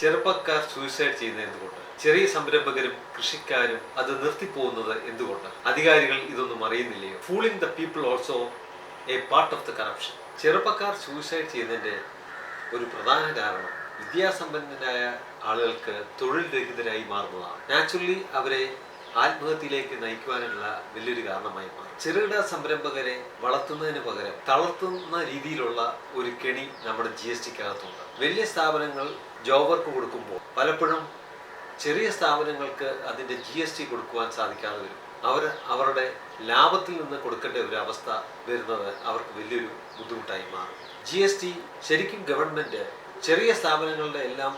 ചെറുപ്പക്കാർ സൂയിസൈഡ് ചെയ്യുന്നത് എന്തുകൊണ്ട്? ചെറിയ സംരംഭകരും കൃഷിക്കാരും അത് നിർത്തിപ്പോകുന്നത് എന്തുകൊണ്ട്? അധികാരികൾ ഇതൊന്നും അറിയുന്നില്ലയോ? Fooling the people also a part of the corruption. ചെറുപ്പക്കാർ സൂയിസൈഡ് ചെയ്യുന്നതിന്റെ ഒരു പ്രധാന കാരണം വിദ്യാസമ്പന്നരായ ആളുകൾക്ക് തൊഴിൽ രഹിതരായി മാറുന്നതാണ്. നാച്ചുറലി അവരെ ആത്മഹത്യയിലേക്ക് നയിക്കുവാനുള്ള വലിയൊരു കാരണമായി മാറും. ചെറുകിട സംരംഭകരെ വളർത്തുന്നതിന് പകരം തളർത്തുന്ന രീതിയിലുള്ള ഒരു കെണി നമ്മുടെ GSTക്കകത്തുണ്ട്. വലിയ സ്ഥാപനങ്ങൾ ജോബ് വർക്ക് കൊടുക്കുമ്പോൾ പലപ്പോഴും ചെറിയ സ്ഥാപനങ്ങൾക്ക് അതിൻ്റെ GST കൊടുക്കുവാൻ സാധിക്കാതെ വരും. അവരുടെ ലാഭത്തിൽ നിന്ന് കൊടുക്കേണ്ട ഒരു അവസ്ഥ വരുന്നത് അവർക്ക് വലിയൊരു ബുദ്ധിമുട്ടായി മാറും. GST ശരിക്കും ഗവൺമെൻറ് ചെറിയ സ്ഥാപനങ്ങളുടെ എല്ലാം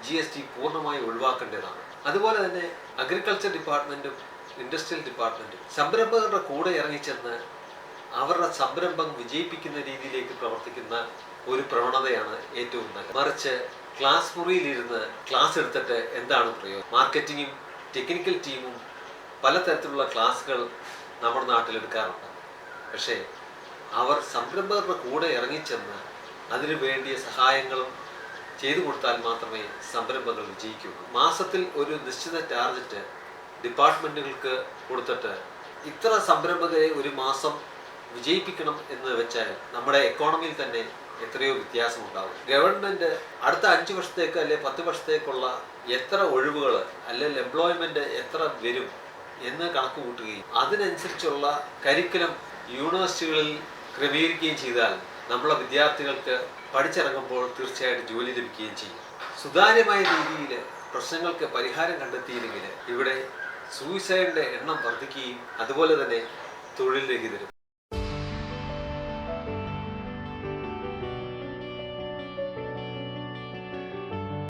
GST പൂർണ്ണമായി ഒഴിവാക്കേണ്ടതാണ്. അതുപോലെ തന്നെ അഗ്രികൾച്ചർ ഡിപ്പാർട്ട്മെൻറ്റും ഇൻഡസ്ട്രിയൽ ഡിപ്പാർട്ട്മെൻറ്റും സംരംഭകരുടെ കൂടെ ഇറങ്ങിച്ചെന്ന് അവരുടെ സംരംഭം വിജയിപ്പിക്കുന്ന രീതിയിലേക്ക് പ്രവർത്തിക്കുന്ന ഒരു പ്രവണതയാണ് ഏറ്റവും നല്ലത്. മറിച്ച് ക്ലാസ് മുറിയിലിരുന്ന് ക്ലാസ് എടുത്തിട്ട് എന്താണ് പ്രയോജനം? മാർക്കറ്റിങ്ങും ടെക്നിക്കൽ ടീമും പലതരത്തിലുള്ള ക്ലാസ്സുകൾ നമ്മുടെ നാട്ടിലെടുക്കാറുണ്ട്. പക്ഷേ അവർ സംരംഭകരുടെ കൂടെ ഇറങ്ങിച്ചെന്ന് അതിനു വേണ്ടിയ സഹായങ്ങളും ചെയ്തു കൊടുത്താൽ മാത്രമേ സംരംഭങ്ങൾ വിജയിക്കുകയുള്ളൂ. മാസത്തിൽ ഒരു നിശ്ചിത ടാർഗറ്റ് ഡിപ്പാർട്ട്മെൻറ്റുകൾക്ക് കൊടുത്തിട്ട് ഇത്ര സംരംഭകരെ ഒരു മാസം വിജയിപ്പിക്കണം എന്ന് വെച്ചാൽ നമ്മുടെ എക്കോണമിയിൽ തന്നെ എത്രയോ വ്യത്യാസമുണ്ടാകും. ഗവൺമെൻറ് അടുത്ത 5 വർഷത്തേക്ക് അല്ലെ 10 വർഷത്തേക്കുള്ള എത്ര ഒഴിവുകൾ അല്ലെങ്കിൽ എംപ്ലോയ്മെൻറ്റ് എത്ര വരും എന്ന് കണക്ക് കൂട്ടുകയും അതിനനുസരിച്ചുള്ള കരിക്കുലം യൂണിവേഴ്സിറ്റികളിൽ ക്രമീകരിക്കുകയും ചെയ്താൽ നമ്മളെ വിദ്യാർത്ഥികൾക്ക് പഠിച്ചിറങ്ങുമ്പോൾ തീർച്ചയായിട്ടും ജോലി ലഭിക്കുകയും ചെയ്യും. സുതാര്യമായ രീതിയിൽ പ്രശ്നങ്ങൾക്ക് പരിഹാരം കണ്ടെത്തിയില്ലെങ്കിൽ ഇവിടെ സൂയിസൈഡിൻ്റെ എണ്ണം വർദ്ധിക്കുകയും അതുപോലെ തന്നെ തൊഴിൽ രഹിതരും